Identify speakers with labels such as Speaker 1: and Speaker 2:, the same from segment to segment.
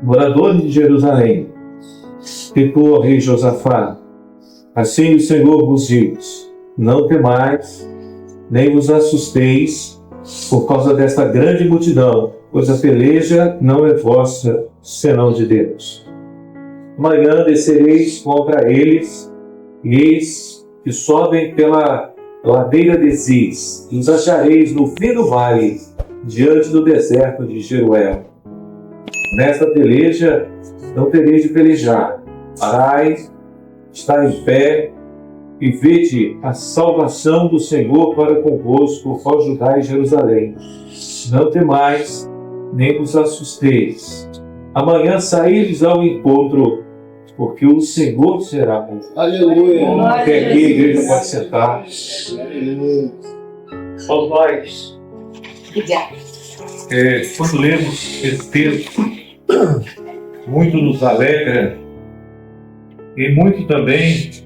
Speaker 1: moradores de Jerusalém, e tu, ó rei Josafá, assim o Senhor vos diz: não temais, nem vos assusteis por causa desta grande multidão, pois a peleja não é vossa, senão de Deus. Amanhã descereis contra eles, e eis que sobem pela ladeira de Ziz, e os achareis no fim do vale, diante do deserto de Jeruel. Nesta peleja não tereis de pelejar, parai, está em pé, e vede a salvação do Senhor para convosco, ó Judá e Jerusalém. Não temais, nem vos assusteis. Amanhã saíres ao encontro, porque o Senhor será convosco.
Speaker 2: Aleluia.
Speaker 1: Até aqui a igreja pode sentar. Todos nós, quando lemos esse texto, muito nos alegra e muito também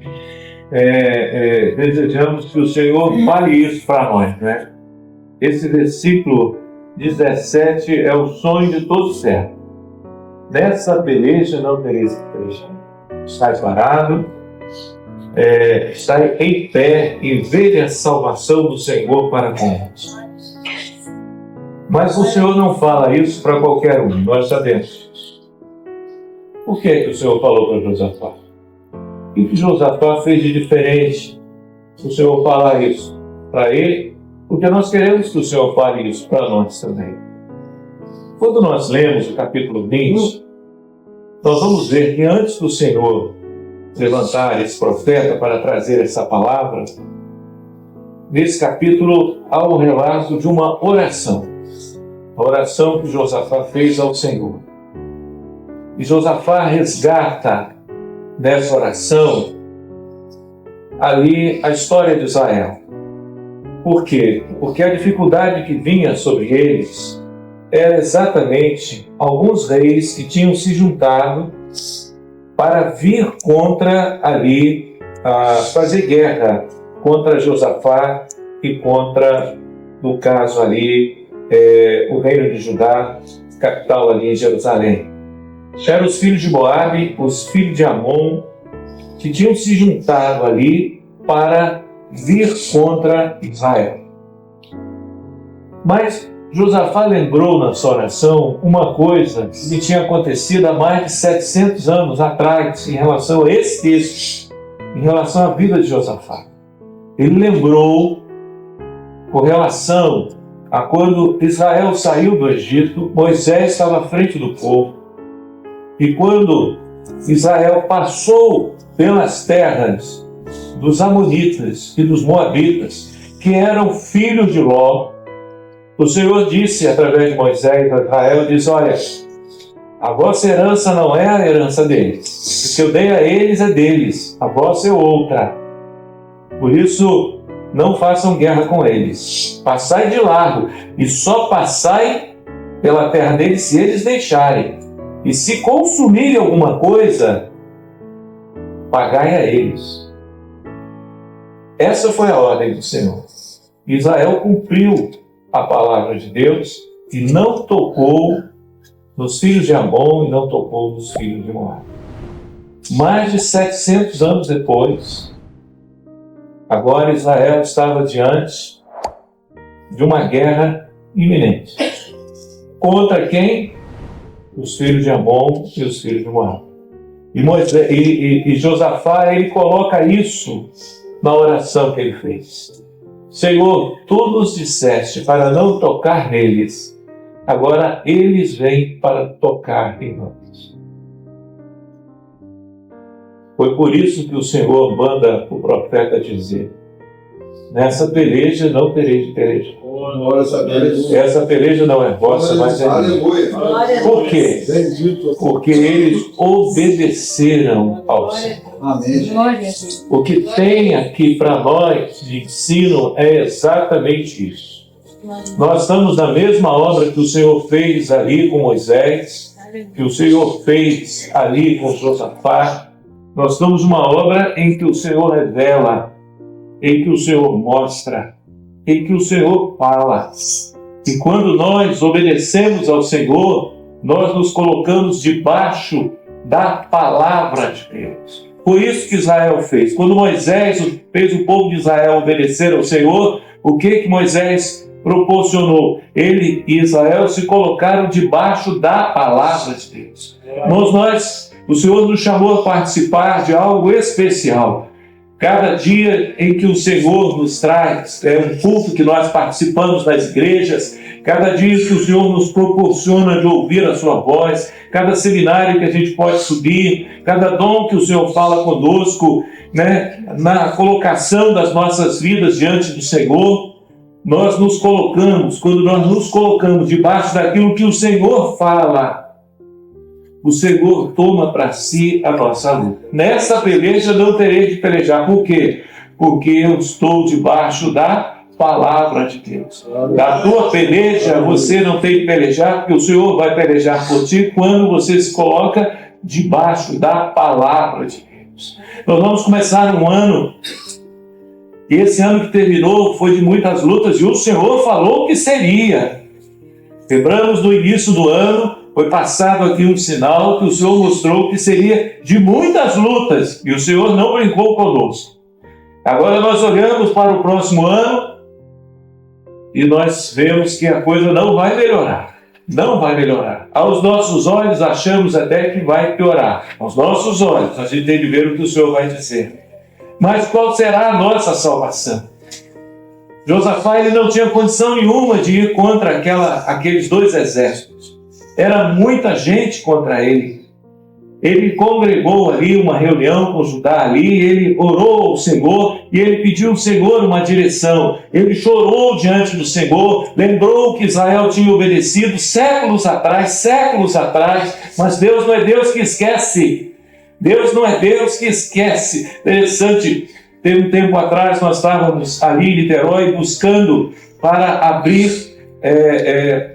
Speaker 1: desejamos que o Senhor fale isso para nós, né? Esse versículo 17 é o sonho de todo servo. Nessa peleja não tereis que pelejar. Estai parado, estai em pé e veja a salvação do Senhor para convosco. Mas o Senhor não fala isso para qualquer um, nós sabemos. Por que o Senhor falou para Josafá? O que Josafá fez de diferente? O Senhor falar isso para ele, porque nós queremos que o Senhor fale isso para nós também. Quando nós lemos o capítulo 20, nós vamos ver que antes do Senhor levantar esse profeta para trazer essa palavra, nesse capítulo há um relato de uma oração. A oração que Josafá fez ao Senhor. E Josafá resgata dessa oração ali a história de Israel. Por quê? Porque a dificuldade que vinha sobre eles era exatamente alguns reis que tinham se juntado para vir contra ali, fazer guerra contra Josafá e contra, no caso ali, o reino de Judá, capital ali em Jerusalém. Eram os filhos de Moabe, os filhos de Amon, que tinham se juntado ali para vir contra Israel. Mas Josafá lembrou na sua oração uma coisa que tinha acontecido há mais de 700 anos atrás em relação a esse texto, em relação à vida de Josafá. Ele lembrou com relação a quando Israel saiu do Egito, Moisés estava à frente do povo. E quando Israel passou pelas terras dos Amonitas e dos Moabitas, que eram filhos de Ló, o Senhor disse através de Moisés a Israel, disse: olha, a vossa herança não é a herança deles. O que eu dei a eles é deles, a vossa é outra. Por isso, não façam guerra com eles. Passai de largo, e só passai pela terra deles se eles deixarem. E se consumirem alguma coisa, pagai a eles. Essa foi a ordem do Senhor. Israel cumpriu a palavra de Deus e não tocou nos filhos de Amon e não tocou nos filhos de Moabe. Mais de 700 anos depois, agora Israel estava diante de uma guerra iminente. Contra quem? Os filhos de Amon e os filhos de Moabe. E Josafá, ele coloca isso na oração que ele fez. Senhor, tu nos disseste para não tocar neles, agora eles vêm para tocar em nós. Foi por isso que o Senhor manda o profeta dizer: nessa peleja não tereis de pelejar. Essa peleja não é vossa, mas é minha. Por quê? Porque eles obedeceram ao Senhor.
Speaker 2: Amém.
Speaker 1: O que tem aqui para nós de ensino é exatamente isso. Nós estamos na mesma obra que o Senhor fez ali com Moisés, que o Senhor fez ali com Josafá. Nós estamos numa obra em que o Senhor revela, em que o Senhor mostra, em que o Senhor fala. E quando nós obedecemos ao Senhor, nós nos colocamos debaixo da palavra de Deus. Foi isso que Israel fez. Quando Moisés fez o povo de Israel obedecer ao Senhor, o que Moisés proporcionou? Ele e Israel se colocaram debaixo da palavra de Deus. Irmãos, o Senhor nos chamou a participar de algo especial. Cada dia em que o Senhor nos traz, um culto que nós participamos nas igrejas, cada dia que o Senhor nos proporciona de ouvir a sua voz, cada seminário que a gente pode subir, cada dom que o Senhor fala conosco, na colocação das nossas vidas diante do Senhor, nós nos colocamos, quando nós nos colocamos debaixo daquilo que o Senhor fala, o Senhor toma para si a nossa luta. Nessa peleja não terei de pelejar. Por quê? Porque eu estou debaixo da palavra de Deus. Da tua peleja você não tem de pelejar, porque o Senhor vai pelejar por ti quando você se coloca debaixo da palavra de Deus. Nós vamos começar um ano, e esse ano que terminou foi de muitas lutas, e o Senhor falou que seria. Lembramos no início do ano, foi passado aqui um sinal que o Senhor mostrou que seria de muitas lutas, e o Senhor não brincou conosco. Agora nós olhamos para o próximo ano e nós vemos que a coisa não vai melhorar. Não vai melhorar. Aos nossos olhos achamos até que vai piorar. Aos nossos olhos a gente tem de ver o que o Senhor vai dizer. Mas qual será a nossa salvação? Josafá, ele não tinha condição nenhuma de ir contra aqueles dois exércitos. Era muita gente contra ele. Ele congregou ali uma reunião com Judá ali, ele orou ao Senhor e ele pediu ao Senhor uma direção. Ele chorou diante do Senhor, lembrou que Israel tinha obedecido séculos atrás, mas Deus não é Deus que esquece. Deus não é Deus que esquece. Interessante, tem um tempo atrás nós estávamos ali em Niterói buscando para abrir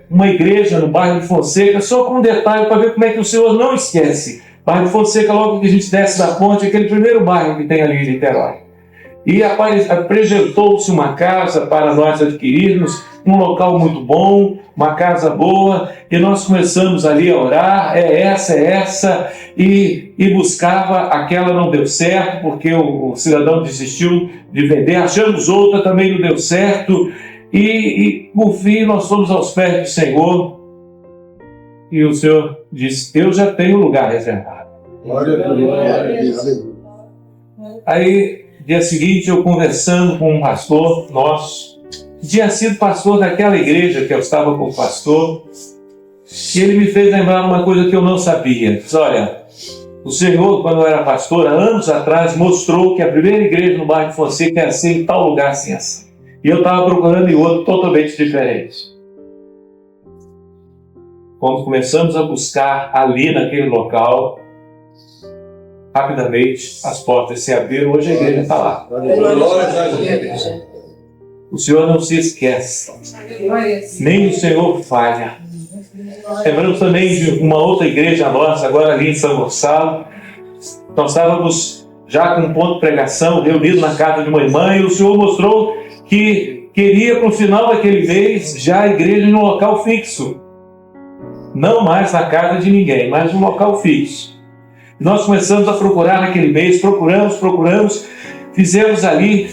Speaker 1: uma igreja no bairro de Fonseca, só com um detalhe para ver como é que o Senhor não esquece. Bairro de Fonseca, logo que a gente desce da ponte, aquele primeiro bairro que tem ali em Niterói. E apresentou-se uma casa para nós adquirirmos, um local muito bom, uma casa boa, e nós começamos ali a orar, é essa, e buscava, aquela não deu certo, porque o cidadão desistiu de vender, achamos outra, também não deu certo, e por fim nós fomos aos pés do Senhor, e o Senhor disse, eu já tenho lugar reservado.
Speaker 2: Glória a Deus.
Speaker 1: Aí, dia seguinte, eu conversando com um pastor nosso, que tinha sido pastor daquela igreja que eu estava com o pastor, e ele me fez lembrar uma coisa que eu não sabia. Disse, olha, o Senhor, quando eu era pastor, há anos atrás, mostrou que a primeira igreja no bairro de Fonseca era assim, em tal lugar assim, assim. E eu estava procurando em outro totalmente diferente. Quando começamos a buscar ali naquele local, rapidamente as portas se abriram, hoje a igreja está lá. O Senhor não se esquece, nem o Senhor falha. Lembramos também de uma outra igreja nossa, agora ali em São Gonçalo. Nós estávamos já com um ponto de pregação, reunidos na casa de uma irmã, e o Senhor mostrou que queria para o final daquele mês já a igreja em um local fixo. Não mais na casa de ninguém, mas um local fixo. Nós começamos a procurar naquele mês, procuramos, fizemos ali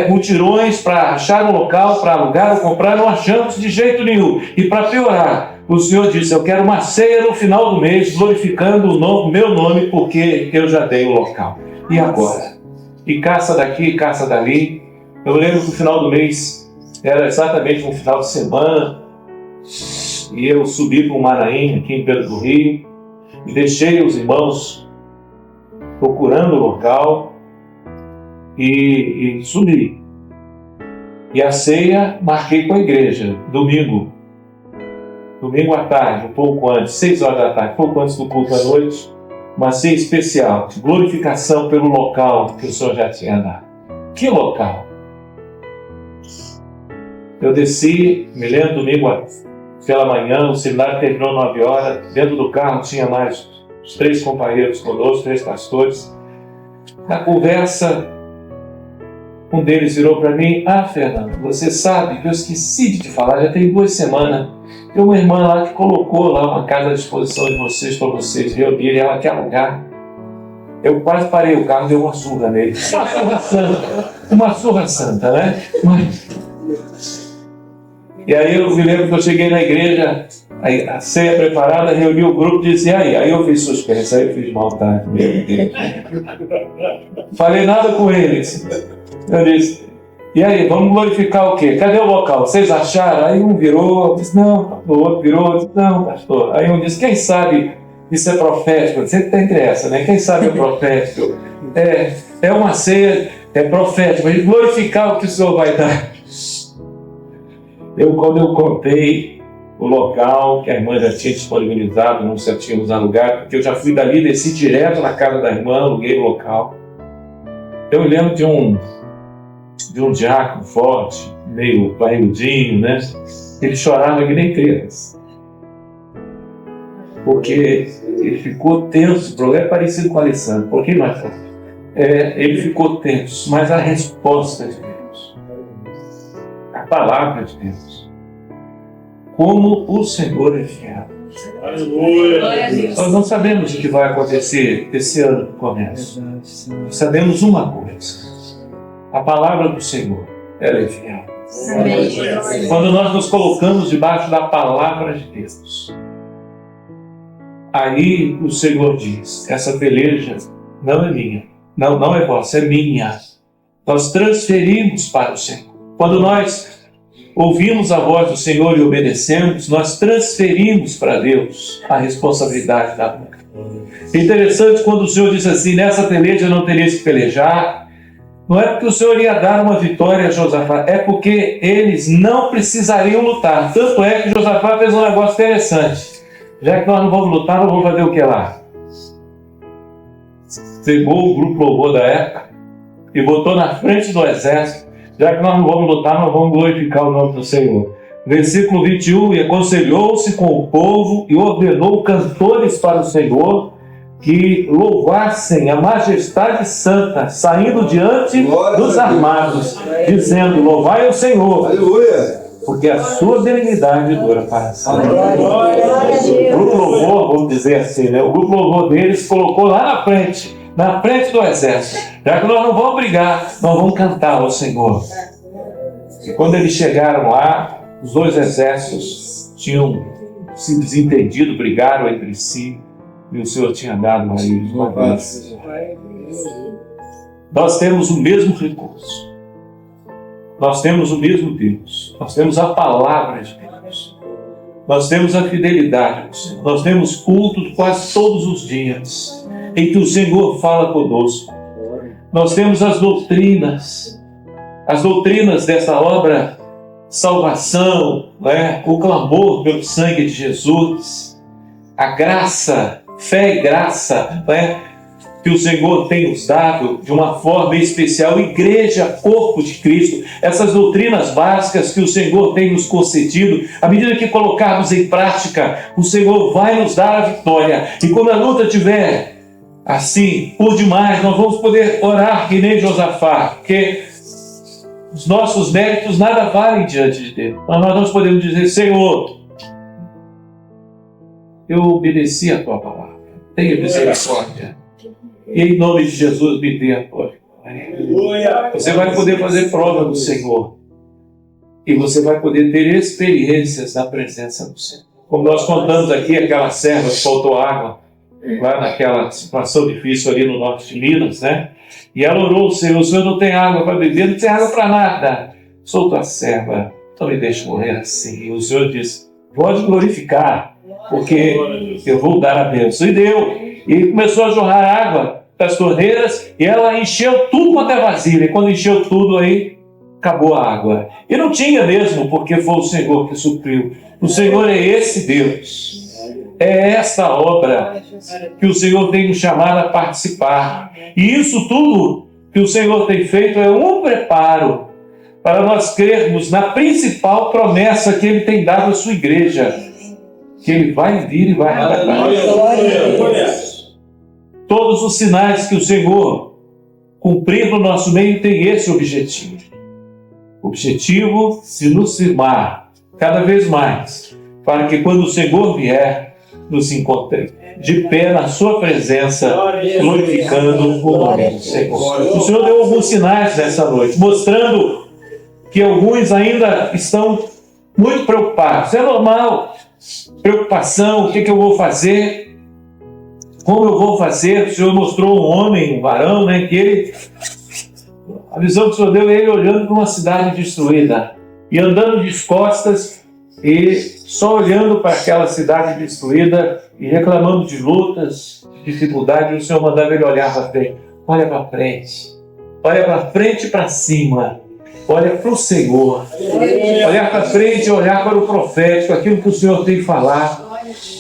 Speaker 1: mutirões para achar um local, para alugar ou comprar, não achamos de jeito nenhum. E para piorar, o Senhor disse, eu quero uma ceia no final do mês, glorificando o meu nome, porque eu já dei o local. E agora? E caça daqui, caça dali. Eu lembro que o final do mês era exatamente um final de semana, e eu subi para o Maranhão, aqui em Pedro do Rio, e deixei os irmãos procurando o local e subi. E a ceia marquei com a igreja, domingo à tarde, um pouco antes, 6 horas da tarde, um pouco antes do culto à noite, uma ceia especial, de glorificação pelo local que o Senhor já tinha dado. Que local? Eu desci, me lembro, domingo pela manhã, o seminário terminou 9 horas, dentro do carro tinha mais os 3 companheiros conosco, 3 pastores. Na conversa, um deles virou para mim, Fernando, você sabe que eu esqueci de te falar, já tem 2 semanas Tem uma irmã lá que colocou lá uma casa à disposição de vocês para vocês reunirem, ela quer alugar. Eu quase parei o carro e dei uma surra nele. Uma surra santa, né? E aí eu me lembro que eu cheguei na igreja, aí a ceia preparada, reuni o grupo e disse, aí eu fiz suspense, aí eu fiz maldade, meu Deus. Falei nada com eles. Eu disse, e aí, vamos glorificar o quê? Cadê o local? Vocês acharam? Aí um virou, disse, não, o outro virou, disse, não, pastor. Aí um disse, quem sabe isso é profético? Sempre tem essa, né? Quem sabe é profético? É uma ceia, é profético, mas glorificar o que o Senhor vai dar. Quando eu contei o local que a irmã já tinha disponibilizado, não se tínhamos alugado, porque eu já fui dali, desci direto na casa da irmã, aluguei o local. Eu me lembro de um diácono forte, meio barrigudinho, né? Ele chorava que nem criança. Porque ele ficou tenso. O problema é parecido com o Alessandro. Por que mais? Ele ficou tenso, mas a resposta de Deus, a palavra de Deus, como o Senhor é fiel. Nós não sabemos o que vai acontecer esse ano que começa. Sabemos uma coisa. A palavra do Senhor, ela é fiel. Amém. Quando nós nos colocamos debaixo da palavra de Deus, aí o Senhor diz, essa peleja não é minha, não é vossa, é minha. Nós transferimos para o Senhor. Quando nós ouvimos a voz do Senhor e obedecemos, nós transferimos para Deus a responsabilidade da luta. É interessante quando o Senhor diz assim, nessa peleja não tereis que pelejar. Não é porque o Senhor ia dar uma vitória a Josafá, é porque eles não precisariam lutar. Tanto é que Josafá fez um negócio interessante. Já que nós não vamos lutar, nós vamos fazer o que lá? Pegou o grupo louvor da época e botou na frente do exército. Já que nós não vamos lutar, nós vamos glorificar o nome do Senhor. Versículo 21, e aconselhou-se com o povo e ordenou cantores para o Senhor que louvassem a majestade santa, saindo diante dos armados, dizendo, louvai o Senhor, aleluia, porque a sua benignidade dura para sempre. O grupo louvor, vamos dizer assim, né? O grupo louvor deles colocou lá na frente do exército. Já que nós não vamos brigar, nós vamos cantar ao Senhor. E quando eles chegaram lá, os dois exércitos tinham se desentendido, brigaram entre si, e o Senhor tinha dado a eles uma vez. Nós temos o mesmo recurso. Nós temos o mesmo Deus. Nós temos a palavra de Deus. Nós temos a fidelidade do Senhor. Nós temos culto quase todos os dias, em que o Senhor fala conosco. Nós temos as doutrinas dessa obra, salvação, né? O clamor pelo sangue de Jesus, a graça, fé e graça, né? Que o Senhor tem nos dado de uma forma especial, igreja, corpo de Cristo, essas doutrinas básicas que o Senhor tem nos concedido, à medida que colocarmos em prática, o Senhor vai nos dar a vitória. E quando a luta estiver assim, por demais, nós vamos poder orar que nem Josafá, porque os nossos méritos nada valem diante de Deus. Mas nós podemos dizer, Senhor, eu obedeci a tua palavra, tenha misericórdia. E em nome de Jesus me dê a tua vitória. Você vai poder fazer prova do Senhor. E você vai poder ter experiências na presença do Senhor. Como nós contamos aqui, aquela serva que faltou água, lá naquela situação difícil ali no norte de Minas, né? E ela orou ao Senhor, o Senhor não tem água para beber, não tem água para nada. Sou tua serva, não me deixe morrer assim. E o Senhor disse, pode glorificar, porque eu vou dar a bênção. E deu. E começou a jorrar água das torneiras, e ela encheu tudo quanto é vasilha. E quando encheu tudo, aí acabou a água. E não tinha mesmo, porque foi o Senhor que supriu. O Senhor é esse Deus. É essa obra que o Senhor tem nos chamado a participar. E isso tudo que o Senhor tem feito é um preparo para nós crermos na principal promessa que Ele tem dado à sua igreja, que Ele vai vir e vai arrebatar. Todos os sinais que o Senhor cumprir no nosso meio tem esse objetivo. O objetivo de nos firmar cada vez mais para que quando o Senhor vier, nos encontre de pé na sua presença, glorificando o nome do Senhor. O Senhor deu alguns sinais nessa noite, mostrando que alguns ainda estão muito preocupados. É normal, preocupação, o que eu vou fazer, como eu vou fazer. O Senhor mostrou um homem, um varão, né, que ele, a visão que o Senhor deu é ele olhando para uma cidade destruída e andando de costas e só olhando para aquela cidade destruída e reclamando de lutas, de dificuldades. O Senhor mandava ele olhar para frente. Olha para frente e para cima. Olha para o Senhor. Olhar para frente e olhar para o profético, aquilo que o Senhor tem falado.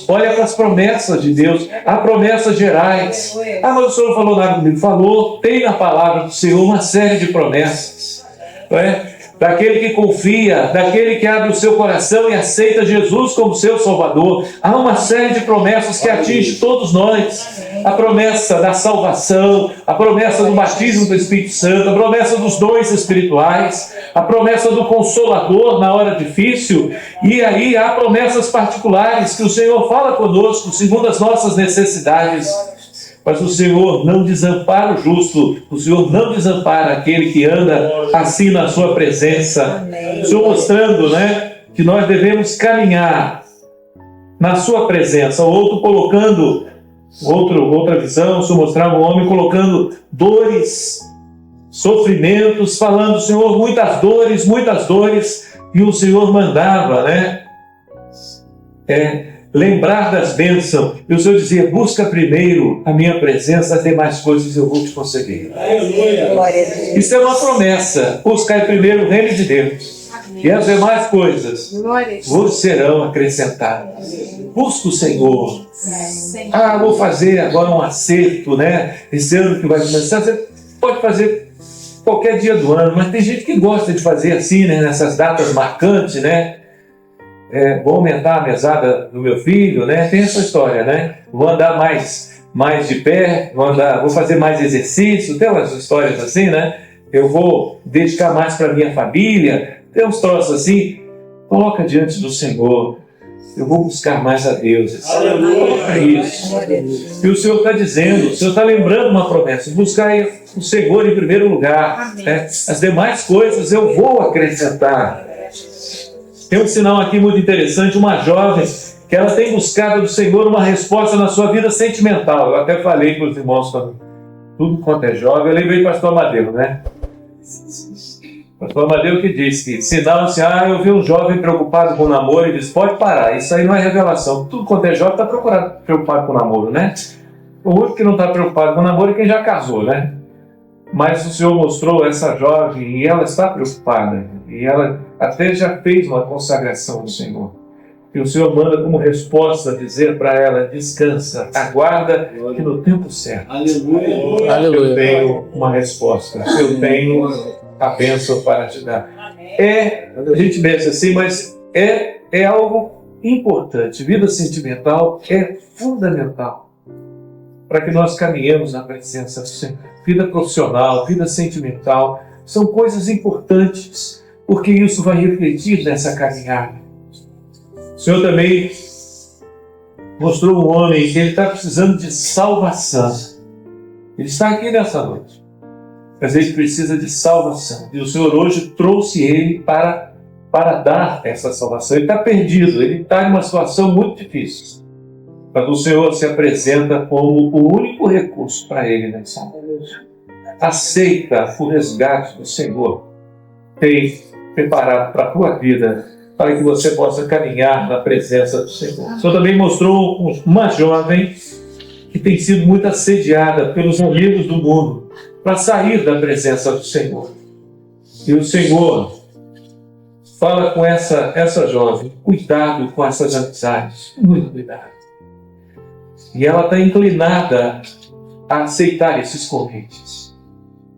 Speaker 1: Olha para as promessas de Deus. Há promessas gerais. Ah, mas o Senhor não falou nada comigo. Falou, tem na palavra do Senhor uma série de promessas. Não é? Daquele que confia, daquele que abre o seu coração e aceita Jesus como seu Salvador. Há uma série de promessas que atinge todos nós. A promessa da salvação, a promessa do batismo do Espírito Santo, a promessa dos dons espirituais, a promessa do Consolador na hora difícil. E aí há promessas particulares que o Senhor fala conosco segundo as nossas necessidades. Mas o Senhor não desampara o justo, o Senhor não desampara aquele que anda assim na sua presença. O Senhor mostrando, né, que nós devemos caminhar na sua presença. O outro colocando, outra visão, o Senhor mostrava um homem colocando dores, sofrimentos, falando, Senhor, muitas dores, e o Senhor mandava, né, lembrar das bênçãos. E o Senhor dizia, busca primeiro a minha presença, as demais coisas eu vou te conceder. Isso é uma promessa. Buscai primeiro o reino de Deus. E as demais coisas vos serão acrescentadas. Busca o Senhor. Ah, vou fazer agora um acerto, né? Esse ano que vai começar, você pode fazer qualquer dia do ano, mas tem gente que gosta de fazer assim, né? Nessas datas marcantes, né? Vou aumentar a mesada do meu filho, né? Tem essa história, né? Vou andar mais de pé, vou fazer mais exercício, tem umas histórias assim, né? Eu vou dedicar mais para minha família, tem uns troços assim. Coloca diante do Senhor. Eu vou buscar mais a Deus. É isso. E o Senhor está dizendo, o Senhor está lembrando uma promessa: buscar o Senhor em primeiro lugar. Né? As demais coisas eu vou acrescentar. Tem um sinal aqui muito interessante, uma jovem que ela tem buscado do Senhor uma resposta na sua vida sentimental. Eu até falei para os irmãos, tudo quanto é jovem, eu lembrei do pastor Amadeu, né? O pastor Amadeu que diz que sinal assim, eu vi um jovem preocupado com o namoro e diz, pode parar, isso aí não é revelação. Tudo quanto é jovem está preocupado com o namoro, né? O único que não está preocupado com o namoro é quem já casou, né? Mas o Senhor mostrou essa jovem e ela está preocupada. E ela até já fez uma consagração ao Senhor. E o Senhor manda como resposta dizer para ela, descansa, aguarda que no tempo certo eu tenho uma resposta, eu tenho a bênção para te dar. A gente pensa assim, mas é algo importante. Vida sentimental é fundamental para que nós caminhemos na presença do Senhor. Vida profissional, vida sentimental, são coisas importantes, porque isso vai refletir nessa caminhada. O Senhor também mostrou um homem que ele está precisando de salvação. Ele está aqui nessa noite, mas ele precisa de salvação. E o Senhor hoje trouxe ele para dar essa salvação. Ele está perdido, ele está em uma situação muito difícil. Mas o Senhor se apresenta como o único recurso para ele nessa noite. Aceita o resgate do Senhor. Tem preparado para a tua vida, para que você possa caminhar na presença do Senhor. O Senhor também mostrou uma jovem que tem sido muito assediada pelos amigos do mundo para sair da presença do Senhor. E o Senhor fala com essa jovem, cuidado com essas amizades, muito cuidado. E ela está inclinada a aceitar esses convites.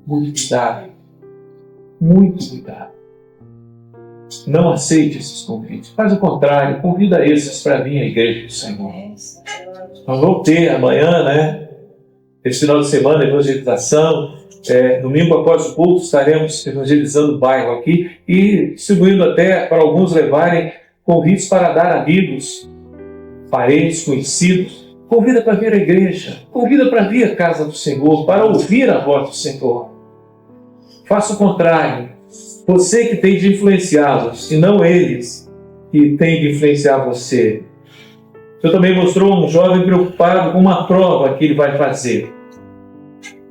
Speaker 1: Muito cuidado. Muito cuidado. Não aceite esses convites. Faz o contrário, convida esses para vir à igreja do Senhor. Nós vamos ter amanhã, né? Esse final de semana, evangelização. Domingo após o culto estaremos evangelizando o bairro aqui e distribuindo até para alguns levarem convites para dar a amigos, parentes, conhecidos. Convida para vir à igreja, convida para vir à casa do Senhor, para ouvir a voz do Senhor. Faça o contrário. Você que tem de influenciá-los, e não eles que têm de influenciar você. O Senhor também mostrou um jovem preocupado com uma prova que ele vai fazer.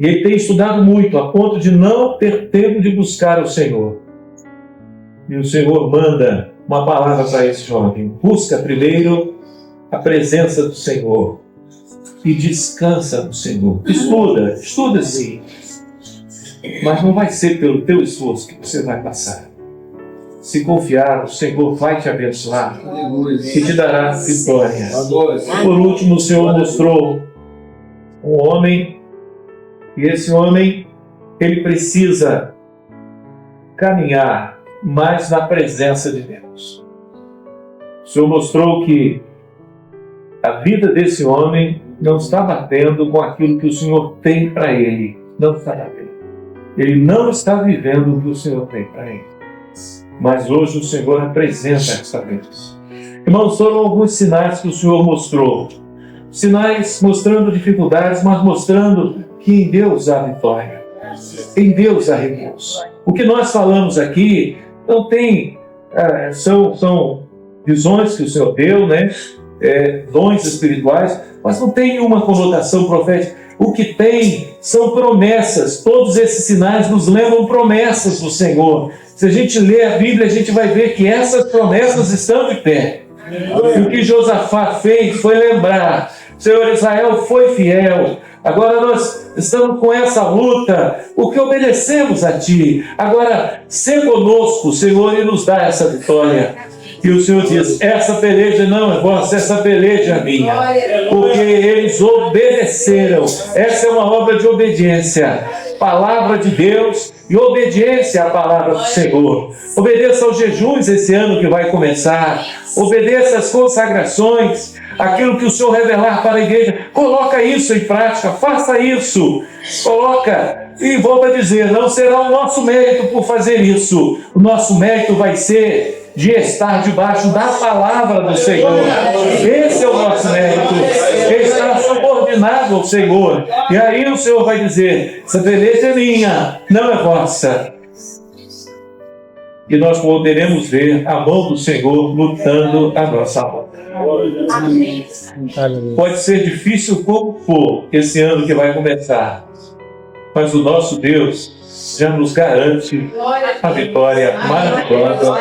Speaker 1: E ele tem estudado muito, a ponto de não ter tempo de buscar o Senhor. E o Senhor manda uma palavra para esse jovem. Busca primeiro a presença do Senhor e descansa no Senhor. Estuda sim. Mas não vai ser pelo teu esforço que você vai passar. Se confiar, o Senhor vai te abençoar e te dará vitória. Por último, o Senhor mostrou um homem, e esse homem, ele precisa caminhar mais na presença de Deus. O Senhor mostrou que a vida desse homem não está batendo com aquilo que o Senhor tem para ele. Não está batendo. Ele não está vivendo o que o Senhor tem para ele. Mas hoje o Senhor apresenta essa vez. Irmãos, foram alguns sinais que o Senhor mostrou. Sinais mostrando dificuldades, mas mostrando que em Deus há vitória. Em Deus há recurso. O que nós falamos aqui não tem... são visões que o Senhor deu, né? Dons espirituais, mas não tem uma conotação profética. O que tem são promessas. Todos esses sinais nos lembram promessas do Senhor. Se a gente ler a Bíblia, a gente vai ver que essas promessas estão de pé. E o que Josafá fez foi lembrar: Senhor, Israel foi fiel. Agora nós estamos com essa luta, porque obedecemos a Ti. Agora, se conosco, Senhor, e nos dá essa vitória. E o Senhor diz: essa peleja não é vossa, essa peleja é minha. Porque eles obedeceram. Essa é uma obra de obediência. Palavra de Deus e obediência à palavra do Senhor. Obedeça aos jejuns esse ano que vai começar. Obedeça às consagrações. Aquilo que o Senhor revelar para a igreja. Coloca isso em prática. Faça isso. Coloca. E volto a dizer, não será o nosso mérito por fazer isso. O nosso mérito vai ser de estar debaixo da palavra do Senhor. Esse é o nosso mérito. Estar subordinado ao Senhor. E aí o Senhor vai dizer: essa peleja é minha, não é vossa. E nós poderemos ver a mão do Senhor lutando a nossa luta. Amém. Pode ser difícil como for esse ano que vai começar, mas o nosso Deus já nos garante a vitória maravilhosa.